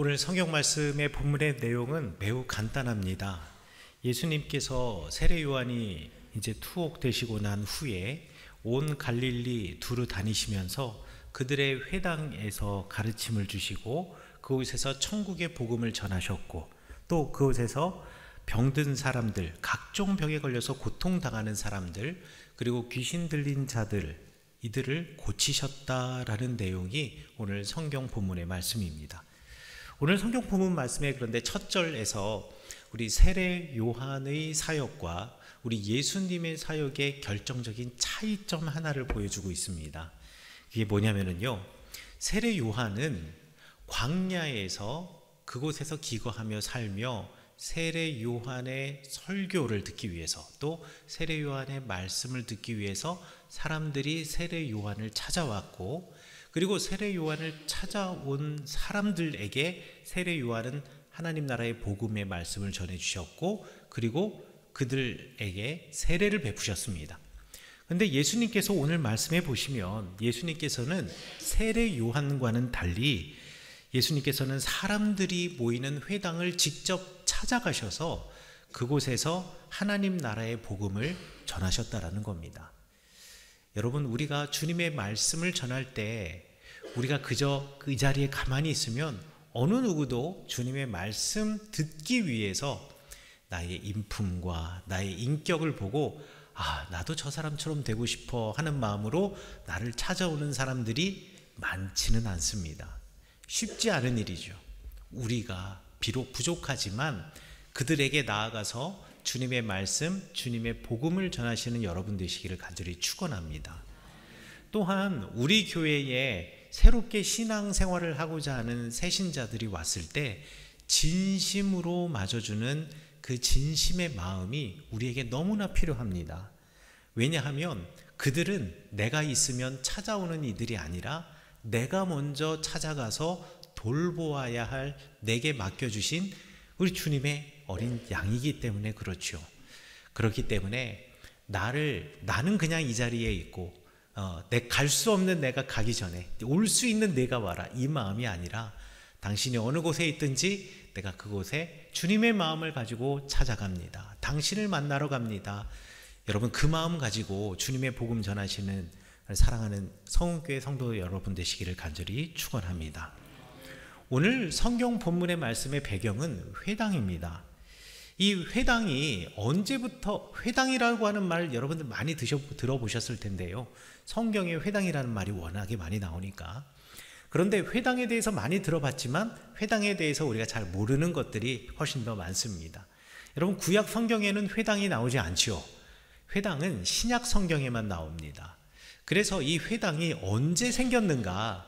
오늘 성경 말씀의 본문의 내용은 매우 간단합니다. 예수님께서 세례 요한이 이제 투옥되시고 난 후에 온 갈릴리 두루 다니시면서 그들의 회당에서 가르침을 주시고 그곳에서 천국의 복음을 전하셨고, 또 그곳에서 병든 사람들, 각종 병에 걸려서 고통당하는 사람들, 그리고 귀신 들린 자들, 이들을 고치셨다라는 내용이 오늘 성경 본문의 말씀입니다. 오늘 성경 본문 말씀에 그런데 첫 절에서 우리 세례 요한의 사역과 우리 예수님의 사역의 결정적인 차이점 하나를 보여주고 있습니다. 그게 뭐냐면요, 세례 요한은 광야에서 그곳에서 기거하며 살며 세례 요한의 설교를 듣기 위해서, 또 세례 요한의 말씀을 듣기 위해서 사람들이 세례 요한을 찾아왔고, 그리고 세례 요한을 찾아온 사람들에게 세례 요한은 하나님 나라의 복음의 말씀을 전해주셨고, 그리고 그들에게 세례를 베푸셨습니다. 그런데 예수님께서 오늘 말씀해 보시면 예수님께서는 세례 요한과는 달리 예수님께서는 사람들이 모이는 회당을 직접 찾아가셔서 그곳에서 하나님 나라의 복음을 전하셨다라는 겁니다. 여러분, 우리가 주님의 말씀을 전할 때 우리가 그저 그 자리에 가만히 있으면 어느 누구도 주님의 말씀 듣기 위해서 나의 인품과 나의 인격을 보고 나도 저 사람처럼 되고 싶어 하는 마음으로 나를 찾아오는 사람들이 많지는 않습니다. 쉽지 않은 일이죠. 우리가 비록 부족하지만 그들에게 나아가서 주님의 말씀, 주님의 복음을 전하시는 여러분 되시기를 간절히 축원합니다. 또한 우리 교회에 새롭게 신앙생활을 하고자 하는 새신자들이 왔을 때 진심으로 맞아주는 그 진심의 마음이 우리에게 너무나 필요합니다. 왜냐하면 그들은 내가 있으면 찾아오는 이들이 아니라 내가 먼저 찾아가서 돌보아야 할 내게 맡겨주신 우리 주님의 어린 양이기 때문에 그렇죠. 그렇기 때문에 나는 그냥 이 자리에 있고 갈 수 없는 내가 가기 전에 올 수 있는 내가 와라, 이 마음이 아니라 당신이 어느 곳에 있든지 내가 그곳에 주님의 마음을 가지고 찾아갑니다. 당신을 만나러 갑니다. 여러분, 그 마음 가지고 주님의 복음 전하시는 사랑하는 성은교회 성도 여러분 되시기를 간절히 축원합니다. 오늘 성경 본문의 말씀의 배경은 회당입니다. 이 회당이 언제부터, 회당이라고 하는 말 여러분들 많이 들어보셨을 텐데요. 성경에 회당이라는 말이 워낙에 많이 나오니까. 그런데 회당에 대해서 많이 들어봤지만 회당에 대해서 우리가 잘 모르는 것들이 훨씬 더 많습니다. 여러분, 구약 성경에는 회당이 나오지 않죠. 회당은 신약 성경에만 나옵니다. 그래서 이 회당이 언제 생겼는가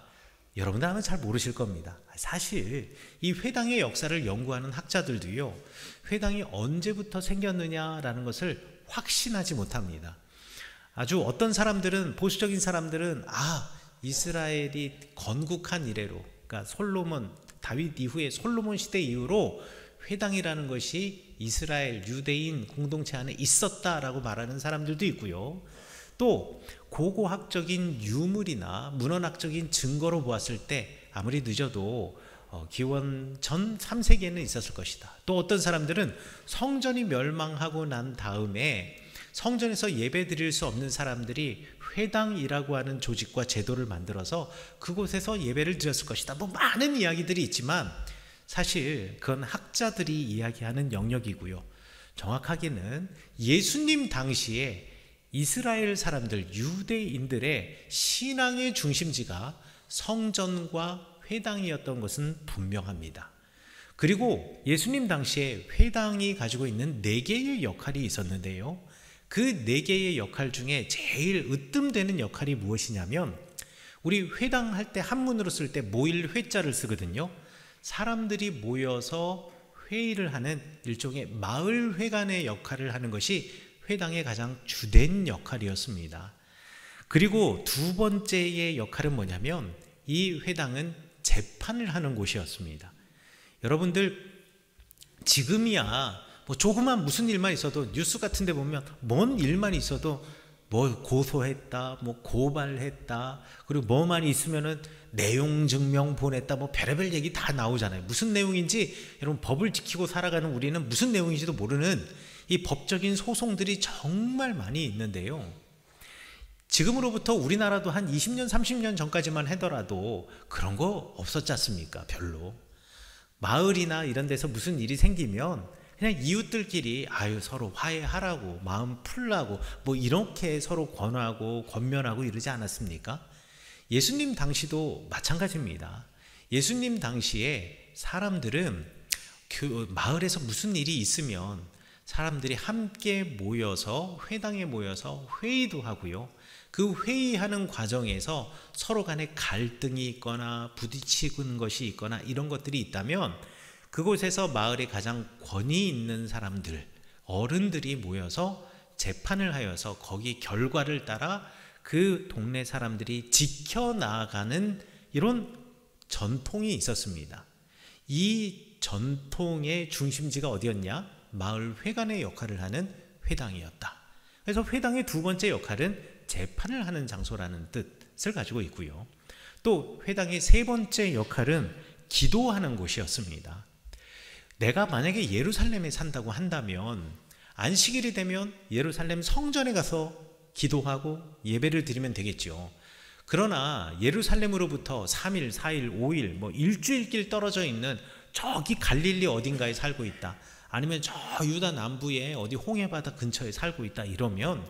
여러분들 아마 잘 모르실 겁니다. 사실 이 회당의 역사를 연구하는 학자들도요, 회당이 언제부터 생겼느냐라는 것을 확신하지 못합니다. 아주 어떤 사람들은, 보수적인 사람들은 이스라엘이 건국한 이래로, 그러니까 다윗 이후에 솔로몬 시대 이후로 회당이라는 것이 이스라엘 유대인 공동체 안에 있었다라고 말하는 사람들도 있고요. 또 고고학적인 유물이나 문헌학적인 증거로 보았을 때 아무리 늦어도 기원 전 3세기에는 있었을 것이다. 또 어떤 사람들은 성전이 멸망하고 난 다음에 성전에서 예배 드릴 수 없는 사람들이 회당이라고 하는 조직과 제도를 만들어서 그곳에서 예배를 드렸을 것이다. 많은 이야기들이 있지만 사실 그건 학자들이 이야기하는 영역이고요. 정확하게는 예수님 당시에 이스라엘 사람들, 유대인들의 신앙의 중심지가 성전과 회당이었던 것은 분명합니다. 그리고 예수님 당시에 회당이 가지고 있는 4개의 역할이 있었는데요. 그 4개의 역할 중에 제일 으뜸되는 역할이 무엇이냐면, 우리 회당 할 때 한문으로 쓸 때 모일 회자를 쓰거든요. 사람들이 모여서 회의를 하는 일종의 마을회관의 역할을 하는 것이 회당의 가장 주된 역할이었습니다. 그리고 두 번째의 역할은 뭐냐면, 이 회당은 재판을 하는 곳이었습니다. 여러분들, 지금이야 조그만 무슨 일만 있어도 뉴스 같은 데 보면 뭔 일만 있어도 뭐 고소했다, 뭐 고발했다, 그리고 뭐만 있으면은 내용 증명 보냈다, 뭐 별의별 얘기 다 나오잖아요. 무슨 내용인지 여러분, 법을 지키고 살아가는 우리는 무슨 내용인지도 모르는 이 법적인 소송들이 정말 많이 있는데요. 지금으로부터 우리나라도 한 20년 30년 전까지만 하더라도 그런 거 없었지 않습니까? 별로. 마을이나 이런 데서 무슨 일이 생기면 그냥 이웃들끼리 서로 화해하라고, 마음 풀라고 뭐 이렇게 서로 권하고 권면하고 이러지 않았습니까? 예수님 당시도 마찬가지입니다. 예수님 당시에 사람들은 그 마을에서 무슨 일이 있으면 사람들이 함께 모여서 회당에 모여서 회의도 하고요. 그 회의하는 과정에서 서로 간에 갈등이 있거나 부딪히는 것이 있거나 이런 것들이 있다면 그곳에서 마을에 가장 권위 있는 사람들, 어른들이 모여서 재판을 하여서 거기 결과를 따라 그 동네 사람들이 지켜나가는 이런 전통이 있었습니다. 이 전통의 중심지가 어디였냐? 마을 회관의 역할을 하는 회당이었다. 그래서 회당의 두 번째 역할은 재판을 하는 장소라는 뜻을 가지고 있고요. 또 회당의 세 번째 역할은 기도하는 곳이었습니다. 내가 만약에 예루살렘에 산다고 한다면 안식일이 되면 예루살렘 성전에 가서 기도하고 예배를 드리면 되겠죠. 그러나 예루살렘으로부터 3일, 4일, 5일, 뭐 일주일길 떨어져 있는 저기 갈릴리 어딘가에 살고 있다, 아니면 저 유다 남부의 어디 홍해바다 근처에 살고 있다 이러면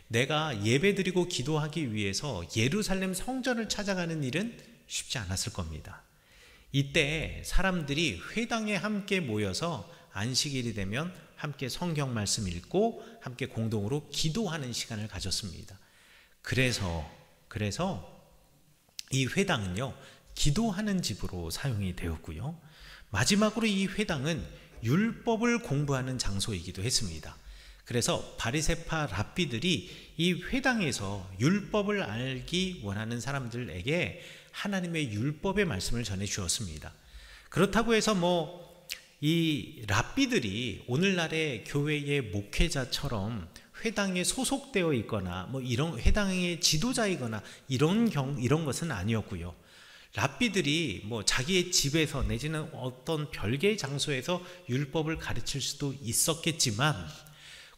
내가 예배드리고 기도하기 위해서 예루살렘 성전을 찾아가는 일은 쉽지 않았을 겁니다. 이때 사람들이 회당에 함께 모여서 안식일이 되면 함께 성경 말씀 읽고 함께 공동으로 기도하는 시간을 가졌습니다. 그래서 이 회당은요, 기도하는 집으로 사용이 되었고요. 마지막으로 이 회당은 율법을 공부하는 장소이기도 했습니다. 그래서 바리새파 랍비들이 이 회당에서 율법을 알기 원하는 사람들에게 하나님의 율법의 말씀을 전해 주었습니다. 그렇다고 해서 이 랍비들이 오늘날의 교회의 목회자처럼 회당에 소속되어 있거나 이런 회당의 지도자이거나 이런 것은 아니었고요. 랍비들이 자기의 집에서 내지는 어떤 별개의 장소에서 율법을 가르칠 수도 있었겠지만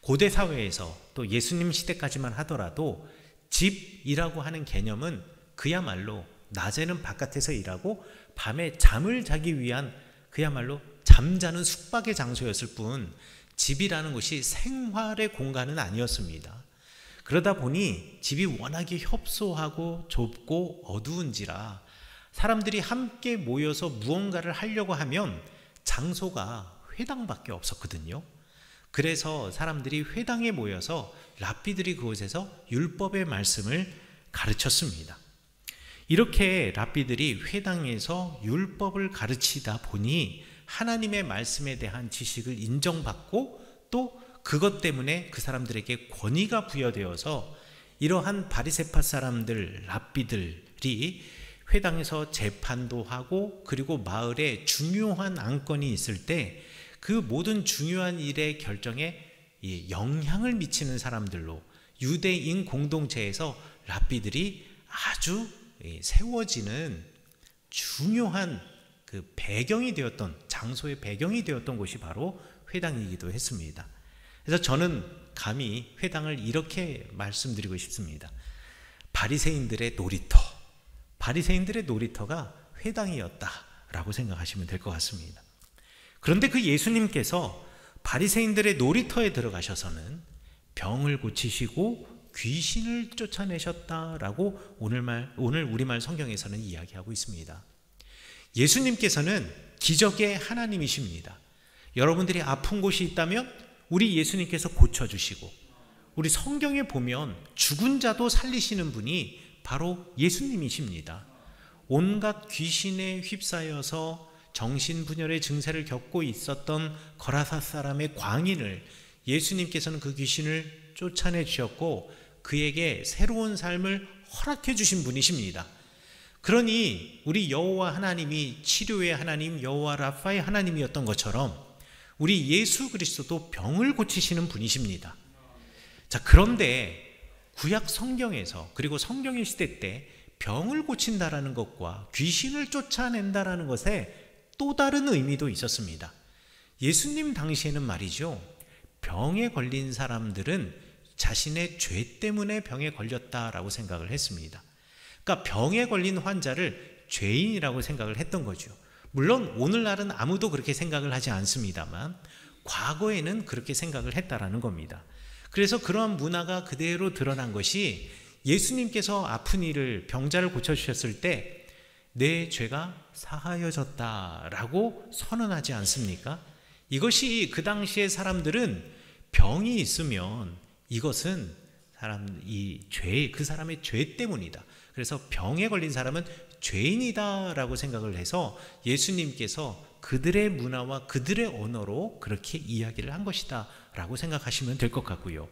고대 사회에서 또 예수님 시대까지만 하더라도 집이라고 하는 개념은 그야말로 낮에는 바깥에서 일하고 밤에 잠을 자기 위한 그야말로 잠자는 숙박의 장소였을 뿐 집이라는 곳이 생활의 공간은 아니었습니다. 그러다 보니 집이 워낙에 협소하고 좁고 어두운지라 사람들이 함께 모여서 무언가를 하려고 하면 장소가 회당밖에 없었거든요. 그래서 사람들이 회당에 모여서 랍비들이 그곳에서 율법의 말씀을 가르쳤습니다. 이렇게 랍비들이 회당에서 율법을 가르치다 보니 하나님의 말씀에 대한 지식을 인정받고 또 그것 때문에 그 사람들에게 권위가 부여되어서 이러한 바리새파 사람들, 랍비들이 회당에서 재판도 하고 그리고 마을에 중요한 안건이 있을 때 그 모든 중요한 일의 결정에 영향을 미치는 사람들로 유대인 공동체에서 랍비들이 아주 세워지는 중요한 그 배경이 되었던 장소의 배경이 되었던 곳이 바로 회당이기도 했습니다. 그래서 저는 감히 회당을 이렇게 말씀드리고 싶습니다. 바리새인들의 놀이터가 회당이었다라고 생각하시면 될 것 같습니다. 그런데 그 예수님께서 바리새인들의 놀이터에 들어가셔서는 병을 고치시고 귀신을 쫓아내셨다라고 오늘 우리말 성경에서는 이야기하고 있습니다. 예수님께서는 기적의 하나님이십니다. 여러분들이 아픈 곳이 있다면 우리 예수님께서 고쳐주시고, 우리 성경에 보면 죽은 자도 살리시는 분이 바로 예수님이십니다. 온갖 귀신에 휩싸여서 정신분열의 증세를 겪고 있었던 거라사 사람의 광인을 예수님께서는 그 귀신을 쫓아내 주셨고 그에게 새로운 삶을 허락해 주신 분이십니다. 그러니 우리 여호와 하나님이 치료의 하나님, 여호와 라파의 하나님이었던 것처럼 우리 예수 그리스도도 병을 고치시는 분이십니다. 자, 그런데 구약 성경에서, 그리고 성경의 시대 때 병을 고친다라는 것과 귀신을 쫓아낸다라는 것에 또 다른 의미도 있었습니다. 예수님 당시에는 말이죠, 병에 걸린 사람들은 자신의 죄 때문에 병에 걸렸다라고 생각을 했습니다. 그러니까 병에 걸린 환자를 죄인이라고 생각을 했던 거죠. 물론 오늘날은 아무도 그렇게 생각을 하지 않습니다만 과거에는 그렇게 생각을 했다라는 겁니다. 그래서 그러한 문화가 그대로 드러난 것이 예수님께서 아픈 이를, 병자를 고쳐주셨을 때 내 죄가 사하여졌다라고 선언하지 않습니까? 이것이 그 당시의 사람들은 병이 있으면 이것은 그 사람의 죄 때문이다. 그래서 병에 걸린 사람은 죄인이다라고 생각을 해서 예수님께서 그들의 문화와 그들의 언어로 그렇게 이야기를 한 것이다 라고 생각하시면 될 것 같고요.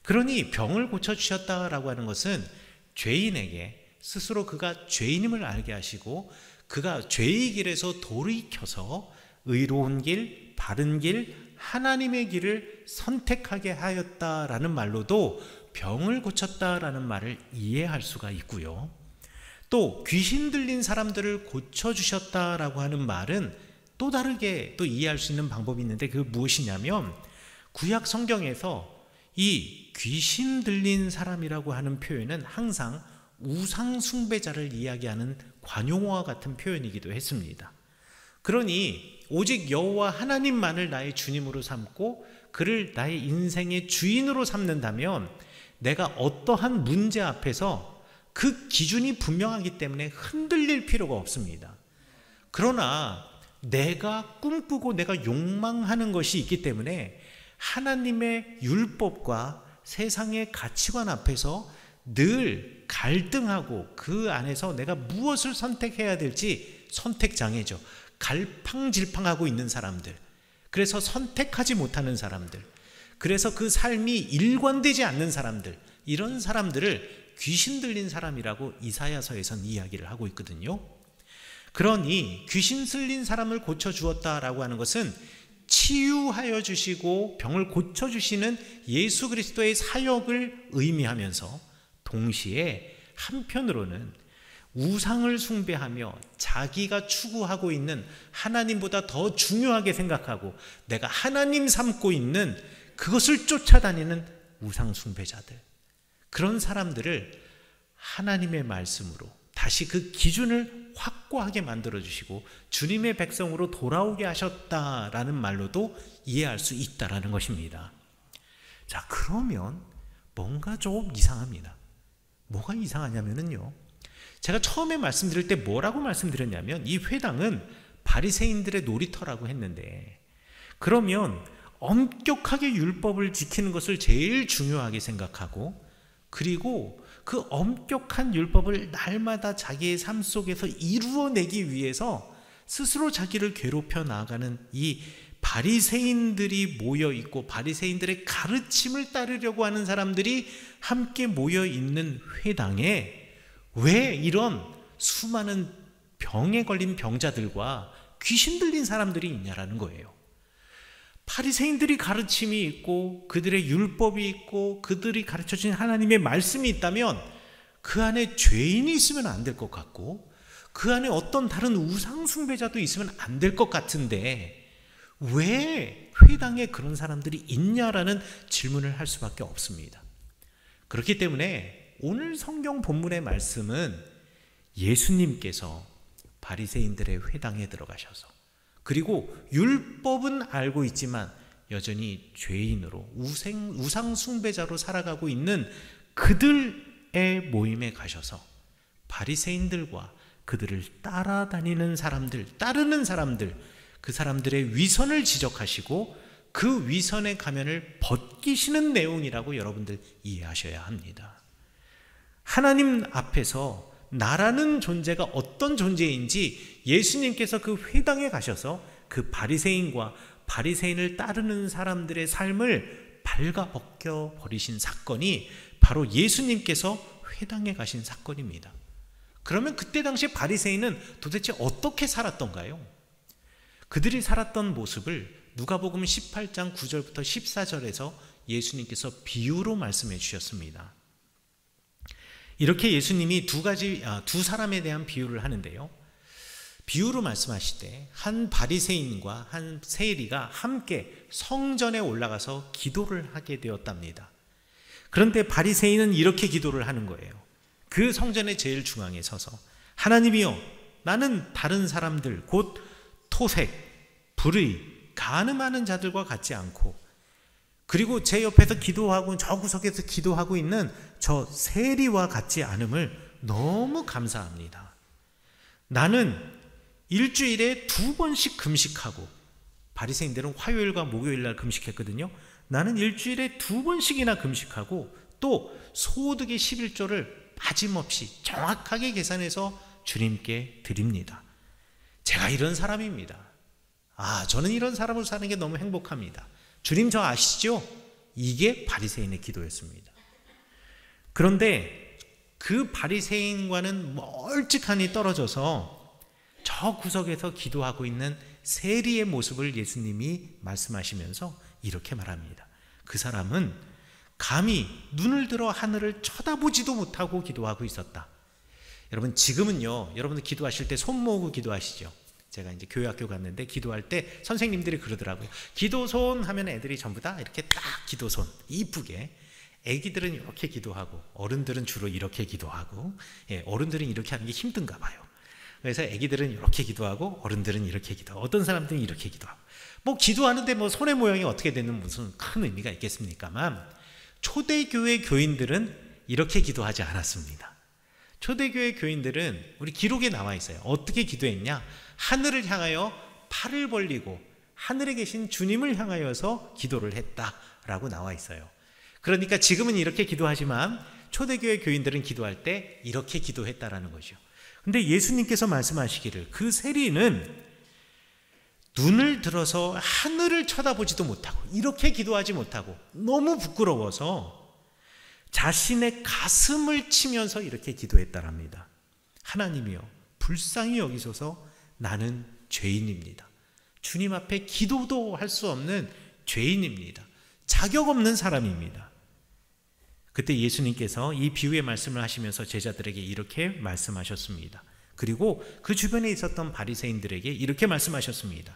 그러니 병을 고쳐주셨다라고 하는 것은 죄인에게 스스로 그가 죄인임을 알게 하시고 그가 죄의 길에서 돌이켜서 의로운 길, 바른 길, 하나님의 길을 선택하게 하였다라는 말로도 병을 고쳤다라는 말을 이해할 수가 있고요. 또 귀신 들린 사람들을 고쳐주셨다라고 하는 말은 또 다르게 또 이해할 수 있는 방법이 있는데, 그게 무엇이냐면 구약 성경에서 이 귀신 들린 사람이라고 하는 표현은 항상 우상 숭배자를 이야기하는 관용어와 같은 표현이기도 했습니다. 그러니 오직 여호와 하나님만을 나의 주님으로 삼고 그를 나의 인생의 주인으로 삼는다면 내가 어떠한 문제 앞에서 그 기준이 분명하기 때문에 흔들릴 필요가 없습니다. 그러나 내가 꿈꾸고 내가 욕망하는 것이 있기 때문에 하나님의 율법과 세상의 가치관 앞에서 늘 갈등하고 그 안에서 내가 무엇을 선택해야 될지 선택장애죠. 갈팡질팡하고 있는 사람들, 그래서 선택하지 못하는 사람들, 그래서 그 삶이 일관되지 않는 사람들, 이런 사람들을 귀신 들린 사람이라고 이사야서에선 이야기를 하고 있거든요. 그러니 귀신 들린 사람을 고쳐주었다라고 하는 것은 치유하여 주시고 병을 고쳐주시는 예수 그리스도의 사역을 의미하면서 동시에 한편으로는 우상을 숭배하며 자기가 추구하고 있는 하나님보다 더 중요하게 생각하고 내가 하나님 삼고 있는 그것을 쫓아다니는 우상 숭배자들, 그런 사람들을 하나님의 말씀으로 다시 그 기준을 확고하게 만들어주시고 주님의 백성으로 돌아오게 하셨다라는 말로도 이해할 수 있다라는 것입니다. 자, 그러면 뭔가 좀 이상합니다. 뭐가 이상하냐면요, 제가 처음에 말씀드릴 때 뭐라고 말씀드렸냐면 이 회당은 바리새인들의 놀이터라고 했는데, 그러면 엄격하게 율법을 지키는 것을 제일 중요하게 생각하고, 그리고 그 엄격한 율법을 날마다 자기의 삶 속에서 이루어내기 위해서 스스로 자기를 괴롭혀 나아가는 이 바리새인들이 모여있고 바리새인들의 가르침을 따르려고 하는 사람들이 함께 모여있는 회당에 왜 이런 수많은 병에 걸린 병자들과 귀신 들린 사람들이 있냐라는 거예요. 바리새인들이 가르침이 있고 그들의 율법이 있고 그들이 가르쳐준 하나님의 말씀이 있다면 그 안에 죄인이 있으면 안 될 것 같고 그 안에 어떤 다른 우상 숭배자도 있으면 안 될 것 같은데 왜 회당에 그런 사람들이 있냐라는 질문을 할 수밖에 없습니다. 그렇기 때문에 오늘 성경 본문의 말씀은 예수님께서 바리새인들의 회당에 들어가셔서, 그리고 율법은 알고 있지만 여전히 죄인으로 우상 숭배자로 살아가고 있는 그들의 모임에 가셔서 바리새인들과 그들을 따라다니는 사람들, 따르는 사람들, 그 사람들의 위선을 지적하시고 그 위선의 가면을 벗기시는 내용이라고 여러분들 이해하셔야 합니다. 하나님 앞에서 나라는 존재가 어떤 존재인지 예수님께서 그 회당에 가셔서 그 바리새인과 바리새인을 따르는 사람들의 삶을 발가벗겨 버리신 사건이 바로 예수님께서 회당에 가신 사건입니다. 그러면 그때 당시 바리새인은 도대체 어떻게 살았던가요? 그들이 살았던 모습을 누가복음 18장 9절부터 14절에서 예수님께서 비유로 말씀해 주셨습니다. 이렇게 예수님이 두 사람에 대한 비유를 하는데요. 비유로 말씀하실 때 한 바리새인과 한 세리가 함께 성전에 올라가서 기도를 하게 되었답니다. 그런데 바리새인은 이렇게 기도를 하는 거예요. 그 성전의 제일 중앙에 서서 하나님이여, 나는 다른 사람들 곧 토색, 불의, 간음하는 자들과 같지 않고, 그리고 제 옆에서 기도하고 저 구석에서 기도하고 있는 저 세리와 같지 않음을 너무 감사합니다. 나는 일주일에 2번씩 금식하고, 바리새인들은 화요일과 목요일날 금식했거든요. 나는 일주일에 2번씩이나 금식하고, 또 소득의 11조를 빠짐없이 정확하게 계산해서 주님께 드립니다. 제가 이런 사람입니다. 저는 이런 사람으로 사는 게 너무 행복합니다. 주님 저 아시죠? 이게 바리새인의 기도였습니다. 그런데 그 바리새인과는 멀찍하니 떨어져서 저 구석에서 기도하고 있는 세리의 모습을 예수님이 말씀하시면서 이렇게 말합니다. 그 사람은 감히 눈을 들어 하늘을 쳐다보지도 못하고 기도하고 있었다. 여러분, 지금은요, 여러분들 기도하실 때 손 모으고 기도하시죠. 제가 이제 교회학교 갔는데 기도할 때 선생님들이 그러더라고요. 기도손 하면 애들이 전부 다 이렇게 딱 기도손 이쁘게, 애기들은 이렇게 기도하고 어른들은 주로 이렇게 기도하고, 어른들은 이렇게 하는 게 힘든가 봐요. 그래서 애기들은 이렇게 기도하고 어른들은 이렇게 기도하고, 어떤 사람들은 이렇게 기도하고, 기도하는데 손의 모양이 어떻게 되는 무슨 큰 의미가 있겠습니까만, 초대교회 교인들은 이렇게 기도하지 않았습니다. 초대교회 교인들은 우리 기록에 나와 있어요. 어떻게 기도했냐? 하늘을 향하여 팔을 벌리고 하늘에 계신 주님을 향하여서 기도를 했다라고 나와 있어요. 그러니까 지금은 이렇게 기도하지만 초대교회 교인들은 기도할 때 이렇게 기도했다라는 거죠. 근데 예수님께서 말씀하시기를 그 세리는 눈을 들어서 하늘을 쳐다보지도 못하고, 이렇게 기도하지 못하고 너무 부끄러워서 자신의 가슴을 치면서 이렇게 기도했다랍니다. 하나님이여, 불쌍히 여기소서, 나는 죄인입니다. 주님 앞에 기도도 할 수 없는 죄인입니다. 자격 없는 사람입니다. 그때 예수님께서 이 비유의 말씀을 하시면서 제자들에게 이렇게 말씀하셨습니다. 그리고 그 주변에 있었던 바리새인들에게 이렇게 말씀하셨습니다.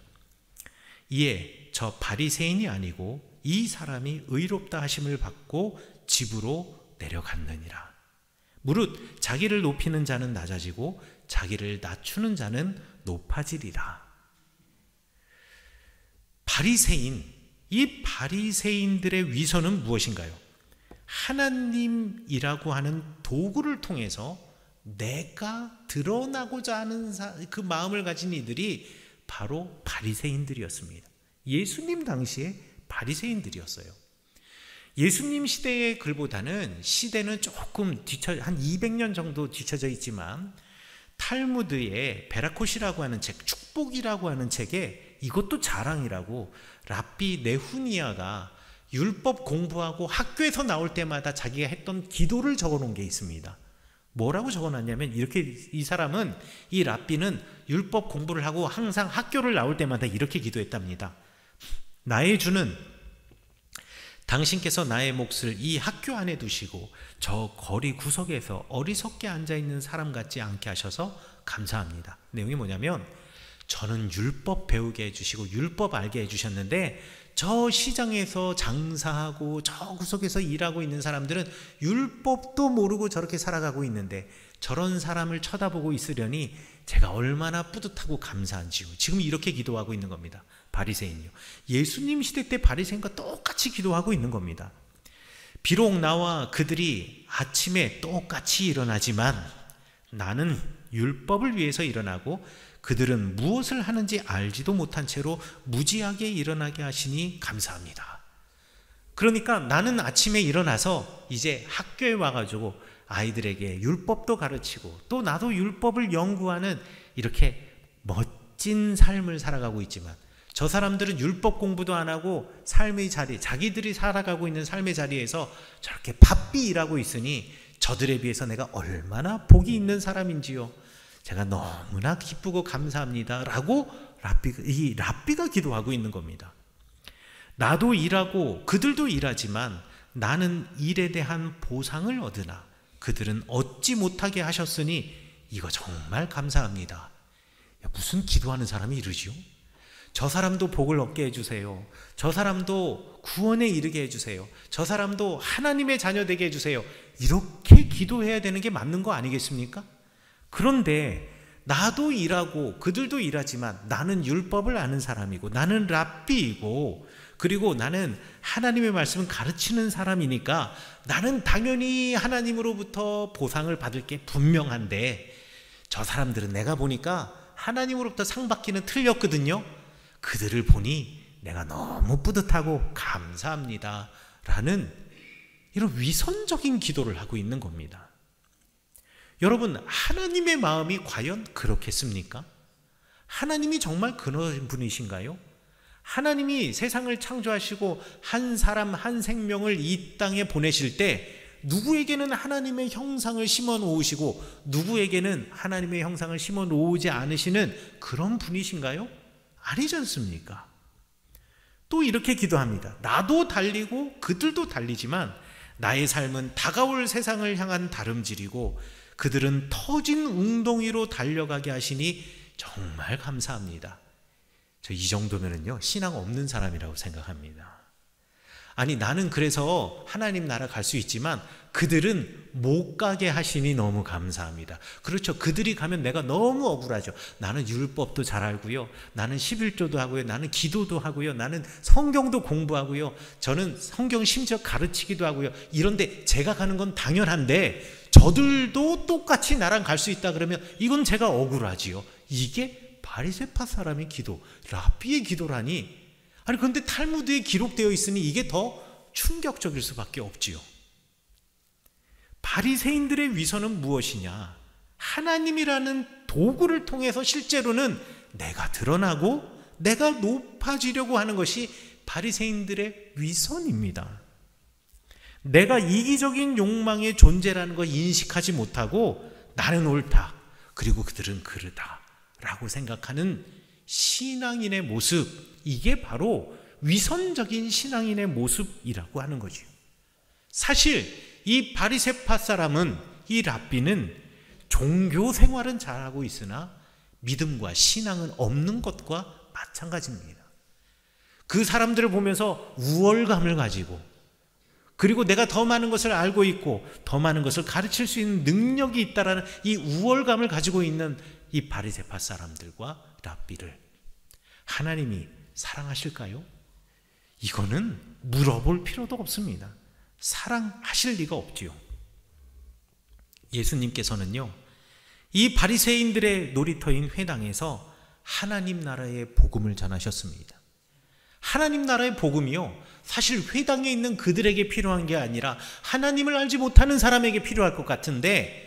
이에 저 바리새인이 아니고 이 사람이 의롭다 하심을 받고 집으로 내려갔느니라. 무릇 자기를 높이는 자는 낮아지고 자기를 낮추는 자는 높아지리라. 바리새인, 이 바리새인들의 위선은 무엇인가요? 하나님이라고 하는 도구를 통해서 내가 드러나고자 하는 그 마음을 가진 이들이 바로 바리새인들이었습니다. 예수님 당시에 바리새인들이었어요. 예수님 시대의 글보다는 시대는 조금 한 200년 정도 뒤쳐져 있지만, 탈무드의 베라콧이라고 하는 책, 축복이라고 하는 책에 이것도 자랑이라고 랍비 네후니아가 율법 공부하고 학교에서 나올 때마다 자기가 했던 기도를 적어놓은 게 있습니다. 뭐라고 적어놨냐면, 이렇게, 이 사람은, 이 랍비는 율법 공부를 하고 항상 학교를 나올 때마다 이렇게 기도했답니다. 나의 주는 당신께서 나의 몫을 이 학교 안에 두시고 저 거리 구석에서 어리석게 앉아있는 사람 같지 않게 하셔서 감사합니다. 내용이 뭐냐면, 저는 율법 배우게 해주시고 율법 알게 해주셨는데, 저 시장에서 장사하고 저 구석에서 일하고 있는 사람들은 율법도 모르고 저렇게 살아가고 있는데, 저런 사람을 쳐다보고 있으려니 제가 얼마나 뿌듯하고 감사한지요. 지금 이렇게 기도하고 있는 겁니다. 바리새인이요. 예수님 시대 때 바리새인과 똑같이 기도하고 있는 겁니다. 비록 나와 그들이 아침에 똑같이 일어나지만 나는 율법을 위해서 일어나고 그들은 무엇을 하는지 알지도 못한 채로 무지하게 일어나게 하시니 감사합니다. 그러니까 나는 아침에 일어나서 이제 학교에 와가지고 아이들에게 율법도 가르치고 또 나도 율법을 연구하는 이렇게 멋진 삶을 살아가고 있지만, 저 사람들은 율법 공부도 안 하고 삶의 자리, 자기들이 살아가고 있는 삶의 자리에서 저렇게 바삐 일하고 있으니 저들에 비해서 내가 얼마나 복이 있는 사람인지요. 제가 너무나 기쁘고 감사합니다. 라고 이 랍비가 기도하고 있는 겁니다. 나도 일하고 그들도 일하지만 나는 일에 대한 보상을 얻으나 그들은 얻지 못하게 하셨으니 이거 정말 감사합니다. 야, 무슨 기도하는 사람이 이러지요? 저 사람도 복을 얻게 해주세요. 저 사람도 구원에 이르게 해주세요. 저 사람도 하나님의 자녀 되게 해주세요. 이렇게 기도해야 되는 게 맞는 거 아니겠습니까? 그런데 나도 일하고 그들도 일하지만 나는 율법을 아는 사람이고 나는 랍비이고 그리고 나는 하나님의 말씀을 가르치는 사람이니까 나는 당연히 하나님으로부터 보상을 받을 게 분명한데 저 사람들은 내가 보니까 하나님으로부터 상 받기는 틀렸거든요. 그들을 보니 내가 너무 뿌듯하고 감사합니다 라는 이런 위선적인 기도를 하고 있는 겁니다. 여러분, 하나님의 마음이 과연 그렇겠습니까? 하나님이 정말 그런 분이신가요? 하나님이 세상을 창조하시고 한 사람 한 생명을 이 땅에 보내실 때 누구에게는 하나님의 형상을 심어 놓으시고 누구에게는 하나님의 형상을 심어 놓지 않으시는 그런 분이신가요? 아니지 않습니까? 또 이렇게 기도합니다. 나도 달리고 그들도 달리지만 나의 삶은 다가올 세상을 향한 다름질이고 그들은 터진 웅덩이로 달려가게 하시니 정말 감사합니다. 저 이 정도면은요 신앙 없는 사람이라고 생각합니다. 아니 나는 그래서 하나님 나라 갈 수 있지만 그들은 못 가게 하시니 너무 감사합니다. 그렇죠. 그들이 가면 내가 너무 억울하죠. 나는 율법도 잘 알고요. 나는 11조도 하고요. 나는 기도도 하고요. 나는 성경도 공부하고요. 저는 성경 심지어 가르치기도 하고요. 이런데 제가 가는 건 당연한데 저들도 똑같이 나랑 갈 수 있다 그러면 이건 제가 억울하지요. 이게 바리새파 사람의 기도, 랍비의 기도라니. 아니 그런데 탈무드에 기록되어 있으니 이게 더 충격적일 수밖에 없지요. 바리새인들의 위선은 무엇이냐? 하나님이라는 도구를 통해서 실제로는 내가 드러나고 내가 높아지려고 하는 것이 바리새인들의 위선입니다. 내가 이기적인 욕망의 존재라는 걸 인식하지 못하고 나는 옳다, 그리고 그들은 그르다 라고 생각하는 신앙인의 모습, 이게 바로 위선적인 신앙인의 모습이라고 하는 거죠. 사실 이 바리새파 사람은, 이 랍비는 종교 생활은 잘하고 있으나 믿음과 신앙은 없는 것과 마찬가지입니다. 그 사람들을 보면서 우월감을 가지고 그리고 내가 더 많은 것을 알고 있고 더 많은 것을 가르칠 수 있는 능력이 있다라는 이 우월감을 가지고 있는 이 바리새파 사람들과 랍비를 하나님이 사랑하실까요? 이거는 물어볼 필요도 없습니다. 사랑하실 리가 없지요. 예수님께서는요, 이 바리새인들의 놀이터인 회당에서 하나님 나라의 복음을 전하셨습니다. 하나님 나라의 복음이요, 사실 회당에 있는 그들에게 필요한 게 아니라 하나님을 알지 못하는 사람에게 필요할 것 같은데,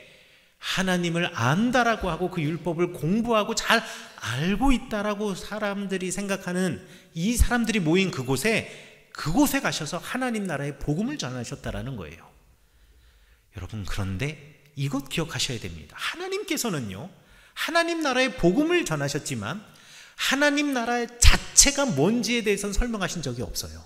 하나님을 안다라고 하고 그 율법을 공부하고 잘 알고 있다라고 사람들이 생각하는 이 사람들이 모인 그곳에 가셔서 하나님 나라의 복음을 전하셨다라는 거예요. 여러분, 그런데 이것 기억하셔야 됩니다. 하나님께서는요, 하나님 나라의 복음을 전하셨지만 하나님 나라의 자체가 뭔지에 대해서는 설명하신 적이 없어요.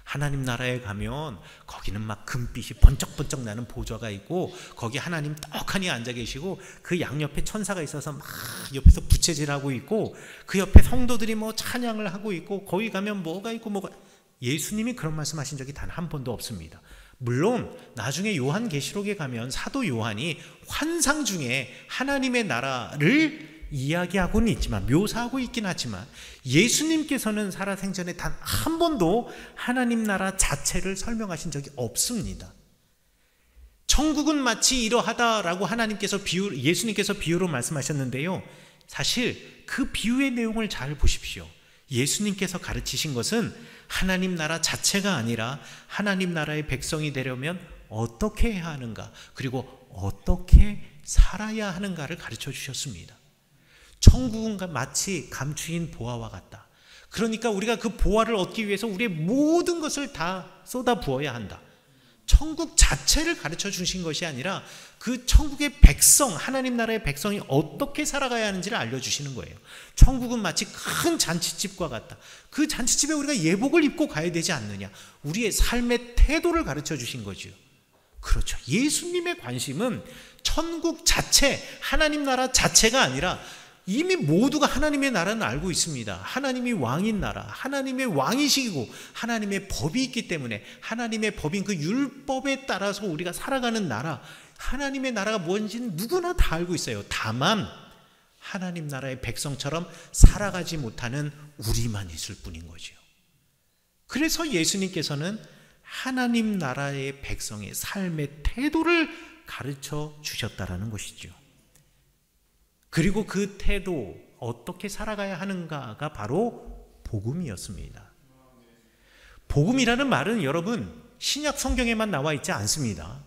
하나님 나라에 가면 거기는 막 금빛이 번쩍번쩍 나는 보좌가 있고 거기 하나님 떡하니 앉아 계시고 그 양옆에 천사가 있어서 막 옆에서 부채질하고 있고 그 옆에 성도들이 뭐 찬양을 하고 있고 거기 가면 뭐가 있고 뭐가. 예수님이 그런 말씀하신 적이 단 한 번도 없습니다. 물론 나중에 요한계시록에 가면 사도 요한이 환상 중에 하나님의 나라를 이야기하고는 있지만, 묘사하고 있긴 하지만 예수님께서는 살아생전에 단 한 번도 하나님 나라 자체를 설명하신 적이 없습니다. 천국은 마치 이러하다라고 예수님께서 비유로 말씀하셨는데요, 사실 그 비유의 내용을 잘 보십시오. 예수님께서 가르치신 것은 하나님 나라 자체가 아니라 하나님 나라의 백성이 되려면 어떻게 해야 하는가, 그리고 어떻게 살아야 하는가를 가르쳐 주셨습니다. 천국은 마치 감추인 보화와 같다. 그러니까 우리가 그 보화를 얻기 위해서 우리의 모든 것을 다 쏟아 부어야 한다. 천국 자체를 가르쳐 주신 것이 아니라 그 천국의 백성, 하나님 나라의 백성이 어떻게 살아가야 하는지를 알려주시는 거예요. 천국은 마치 큰 잔치집과 같다. 그 잔치집에 우리가 예복을 입고 가야 되지 않느냐. 우리의 삶의 태도를 가르쳐 주신 거죠. 그렇죠. 예수님의 관심은 천국 자체, 하나님 나라 자체가 아니라 이미 모두가 하나님의 나라는 알고 있습니다. 하나님이 왕인 나라, 하나님의 왕이시고 하나님의 법이 있기 때문에 하나님의 법인 그 율법에 따라서 우리가 살아가는 나라, 하나님의 나라가 뭔지는 누구나 다 알고 있어요. 다만 하나님 나라의 백성처럼 살아가지 못하는 우리만 있을 뿐인 거죠. 그래서 예수님께서는 하나님 나라의 백성의 삶의 태도를 가르쳐 주셨다라는 것이죠. 그리고 그 태도, 어떻게 살아가야 하는가가 바로 복음이었습니다. 복음이라는 말은 여러분 신약 성경에만 나와 있지 않습니다.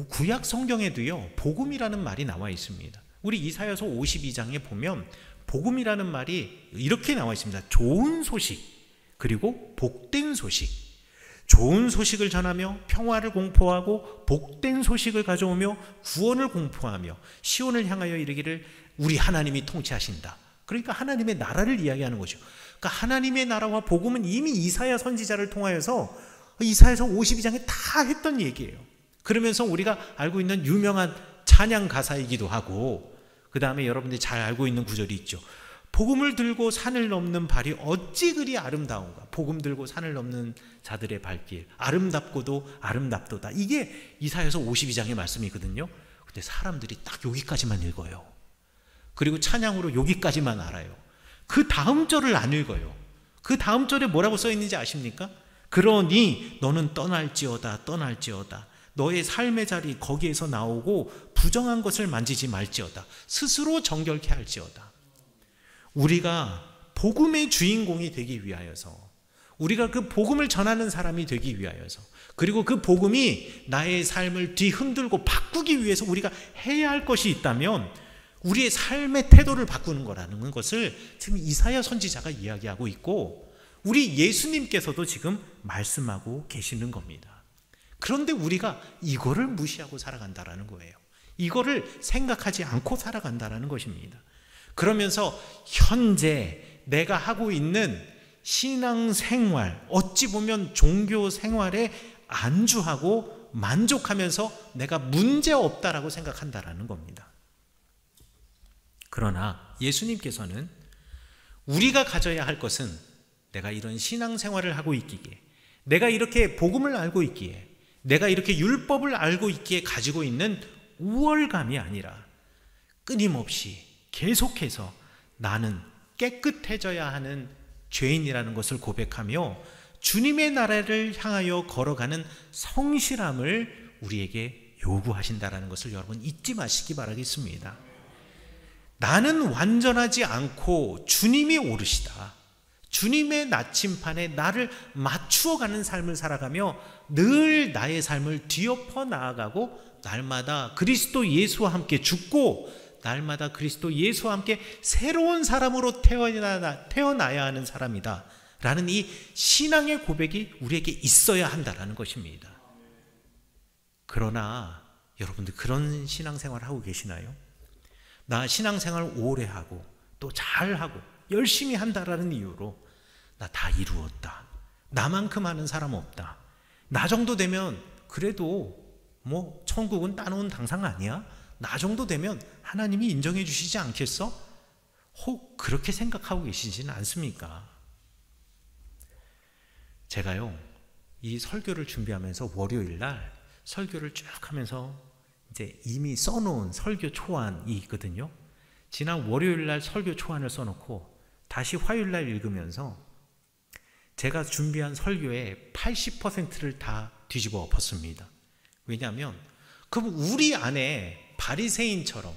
구약 성경에도요 복음이라는 말이 나와 있습니다. 우리 이사야서 52장에 보면 복음이라는 말이 이렇게 나와 있습니다. 좋은 소식, 그리고 복된 소식. 좋은 소식을 전하며 평화를 공포하고 복된 소식을 가져오며 구원을 공포하며 시온을 향하여 이르기를 우리 하나님이 통치하신다. 그러니까 하나님의 나라를 이야기하는 거죠. 그러니까 하나님의 나라와 복음은 이미 이사야 선지자를 통하여서 이사야서 52장에 다 했던 얘기예요. 그러면서 우리가 알고 있는 유명한 찬양 가사이기도 하고, 그 다음에 여러분들이 잘 알고 있는 구절이 있죠. 복음을 들고 산을 넘는 발이 어찌 그리 아름다운가. 복음 들고 산을 넘는 자들의 발길 아름답고도 아름답도다. 이게 이사야서 52장의 말씀이거든요. 근데 사람들이 딱 여기까지만 읽어요. 그리고 찬양으로 여기까지만 알아요. 그 다음 절을 안 읽어요. 그 다음 절에 뭐라고 써 있는지 아십니까? 그러니 너는 떠날지어다 떠날지어다. 너의 삶의 자리 거기에서 나오고 부정한 것을 만지지 말지어다. 스스로 정결케 할지어다. 우리가 복음의 주인공이 되기 위하여서, 우리가 그 복음을 전하는 사람이 되기 위하여서, 그리고 그 복음이 나의 삶을 뒤흔들고 바꾸기 위해서 우리가 해야 할 것이 있다면 우리의 삶의 태도를 바꾸는 거라는 것을 지금 이사야 선지자가 이야기하고 있고 우리 예수님께서도 지금 말씀하고 계시는 겁니다. 그런데 우리가 이거를 무시하고 살아간다라는 거예요. 이거를 생각하지 않고 살아간다라는 것입니다. 그러면서 현재 내가 하고 있는 신앙생활, 어찌 보면 종교 생활에 안주하고 만족하면서 내가 문제없다라고 생각한다라는 겁니다. 그러나 예수님께서는 우리가 가져야 할 것은 내가 이런 신앙생활을 하고 있기에, 내가 이렇게 복음을 알고 있기에, 내가 이렇게 율법을 알고 있기에 가지고 있는 우월감이 아니라 끊임없이 계속해서 나는 깨끗해져야 하는 죄인이라는 것을 고백하며 주님의 나라를 향하여 걸어가는 성실함을 우리에게 요구하신다는 것을 여러분 잊지 마시기 바라겠습니다. 나는 완전하지 않고 주님이 오르시다. 주님의 나침판에 나를 맞추어가는 삶을 살아가며 늘 나의 삶을 뒤엎어 나아가고 날마다 그리스도 예수와 함께 죽고 날마다 그리스도 예수와 함께 새로운 사람으로 태어나야 하는 사람이다 라는 이 신앙의 고백이 우리에게 있어야 한다는 것입니다. 그러나 여러분들 그런 신앙생활을 하고 계시나요? 나 신앙생활 오래 하고 또 잘하고 열심히 한다라는 이유로 나 다 이루었다, 나만큼 하는 사람 없다, 나 정도 되면 그래도 뭐 천국은 따놓은 당상 아니야? 나 정도 되면 하나님이 인정해 주시지 않겠어? 혹 그렇게 생각하고 계시지는 않습니까? 제가요 이 설교를 준비하면서 월요일 날 설교를 쭉 하면서 이제 이미 써놓은 설교 초안이 있거든요. 지난 월요일 날 설교 초안을 써놓고 다시 화요일 날 읽으면서 제가 준비한 설교의 80%를 다 뒤집어 엎었습니다. 왜냐하면 그럼 우리 안에 바리새인처럼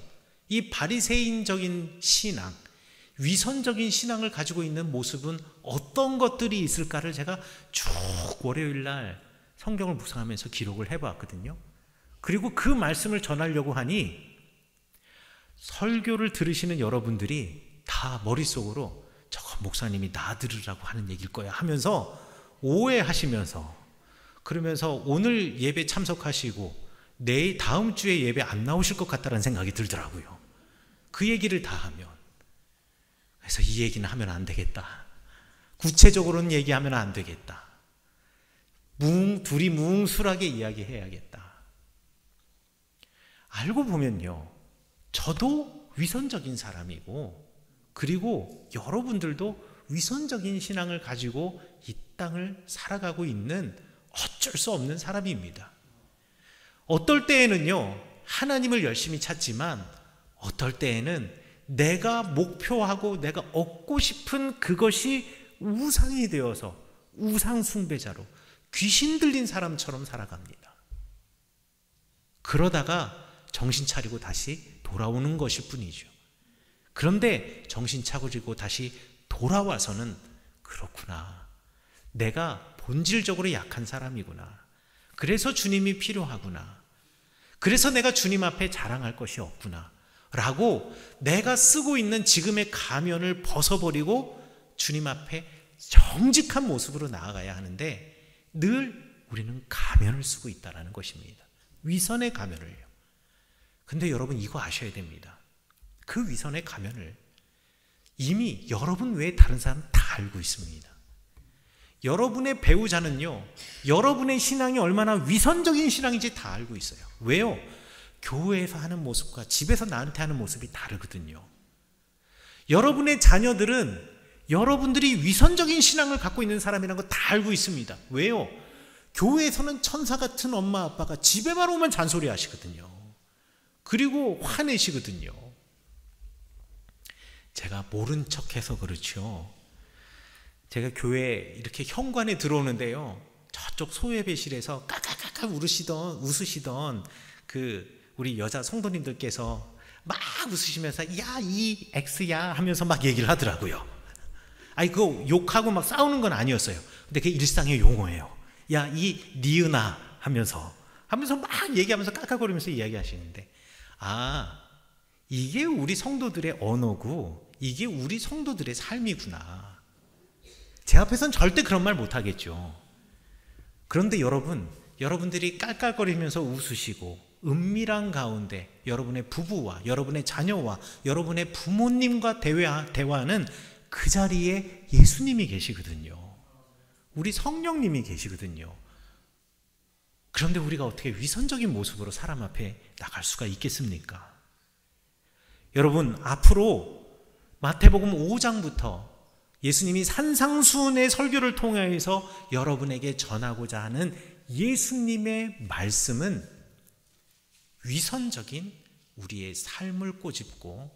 이 바리새인적인 신앙, 위선적인 신앙을 가지고 있는 모습은 어떤 것들이 있을까를 제가 쭉 월요일 날 성경을 묵상하면서 기록을 해봤거든요. 그리고 그 말씀을 전하려고 하니 설교를 들으시는 여러분들이 다 머릿속으로 저거 목사님이 나 들으라고 하는 얘기일 거야 하면서 오해하시면서, 그러면서 오늘 예배 참석하시고 내일 다음 주에 예배 안 나오실 것 같다는 생각이 들더라고요. 그 얘기를 다 하면. 그래서 이 얘기는 하면 안 되겠다, 구체적으로는 얘기하면 안 되겠다, 둘이 뭉술하게 이야기해야겠다. 알고 보면요, 저도 위선적인 사람이고, 그리고 여러분들도 위선적인 신앙을 가지고 이 땅을 살아가고 있는 어쩔 수 없는 사람입니다. 어떨 때에는요, 하나님을 열심히 찾지만 어떨 때에는 내가 목표하고 내가 얻고 싶은 그것이 우상이 되어서 우상 숭배자로 귀신 들린 사람처럼 살아갑니다. 그러다가 정신 차리고 다시 돌아오는 것일 뿐이죠. 그런데 정신 차리고 다시 돌아와서는 그렇구나, 내가 본질적으로 약한 사람이구나, 그래서 주님이 필요하구나, 그래서 내가 주님 앞에 자랑할 것이 없구나 라고 내가 쓰고 있는 지금의 가면을 벗어버리고 주님 앞에 정직한 모습으로 나아가야 하는데, 늘 우리는 가면을 쓰고 있다는 것입니다. 위선의 가면을요. 근데 여러분, 이거 아셔야 됩니다. 그 위선의 가면을 이미 여러분 외에 다른 사람 다 알고 있습니다. 여러분의 배우자는요, 여러분의 신앙이 얼마나 위선적인 신앙인지 다 알고 있어요. 왜요? 교회에서 하는 모습과 집에서 나한테 하는 모습이 다르거든요. 여러분의 자녀들은 여러분들이 위선적인 신앙을 갖고 있는 사람이라는 거 다 알고 있습니다. 왜요? 교회에서는 천사 같은 엄마 아빠가 집에만 오면 잔소리 하시거든요. 그리고 화내시거든요. 제가 모른 척해서 그렇죠. 제가 교회에 이렇게 현관에 들어오는데요, 저쪽 소예배실에서 까까까까 웃으시던 그 우리 여자 성도님들께서 막 웃으시면서 야, 이 X야 하면서 막 얘기를 하더라고요. 아니, 그거 욕하고 막 싸우는 건 아니었어요. 근데 그게 일상의 용어예요. 야, 이 니은아 하면서 막 얘기하면서 까까거리면서 이야기하시는데, 아, 이게 우리 성도들의 언어고 이게 우리 성도들의 삶이구나. 제 앞에서는 절대 그런 말 못하겠죠. 그런데 여러분들이 깔깔거리면서 웃으시고 은밀한 가운데 여러분의 부부와 여러분의 자녀와 여러분의 부모님과 대화하는 그 자리에 예수님이 계시거든요. 우리 성령님이 계시거든요. 그런데 우리가 어떻게 위선적인 모습으로 사람 앞에 나갈 수가 있겠습니까? 여러분, 앞으로 마태복음 5장부터 예수님이 산상수훈의 설교를 통해서 여러분에게 전하고자 하는 예수님의 말씀은 위선적인 우리의 삶을 꼬집고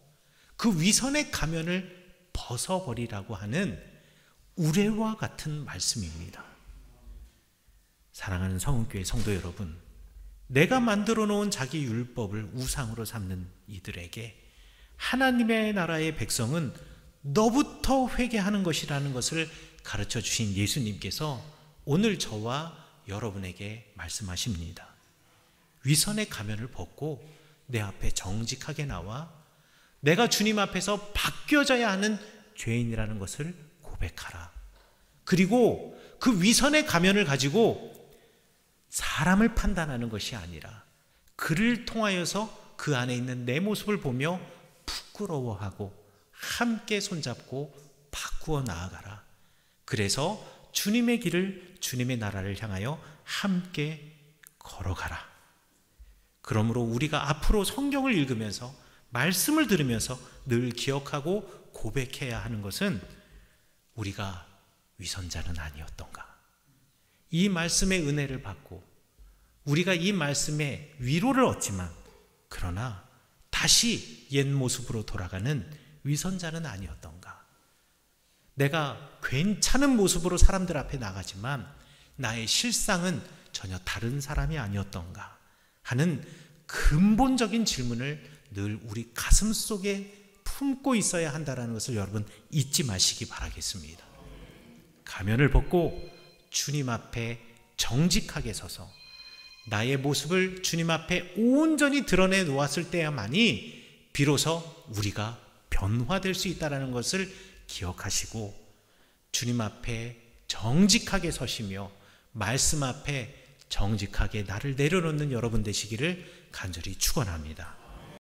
그 위선의 가면을 벗어버리라고 하는 우레와 같은 말씀입니다. 사랑하는 성은교회 성도 여러분, 내가 만들어 놓은 자기 율법을 우상으로 삼는 이들에게 하나님의 나라의 백성은 너부터 회개하는 것이라는 것을 가르쳐 주신 예수님께서 오늘 저와 여러분에게 말씀하십니다. 위선의 가면을 벗고 내 앞에 정직하게 나와 내가 주님 앞에서 바뀌어져야 하는 죄인이라는 것을 고백하라. 그리고 그 위선의 가면을 가지고 사람을 판단하는 것이 아니라 그를 통하여서 그 안에 있는 내 모습을 보며 부끄러워하고 함께 손잡고 바꾸어 나아가라. 그래서 주님의 길을, 주님의 나라를 향하여 함께 걸어가라. 그러므로 우리가 앞으로 성경을 읽으면서 말씀을 들으면서 늘 기억하고 고백해야 하는 것은 우리가 위선자는 아니었던가, 이 말씀의 은혜를 받고 우리가 이 말씀의 위로를 얻지만 그러나 다시 옛 모습으로 돌아가는 위선자는 아니었던가, 내가 괜찮은 모습으로 사람들 앞에 나가지만 나의 실상은 전혀 다른 사람이 아니었던가 하는 근본적인 질문을 늘 우리 가슴 속에 품고 있어야 한다는 것을 여러분 잊지 마시기 바라겠습니다. 가면을 벗고 주님 앞에 정직하게 서서 나의 모습을 주님 앞에 온전히 드러내 놓았을 때야만이 비로소 우리가 변화될 수 있다는 것을 기억하시고 주님 앞에 정직하게 서시며 말씀 앞에 정직하게 나를 내려놓는 여러분 되시기를 간절히 축원합니다.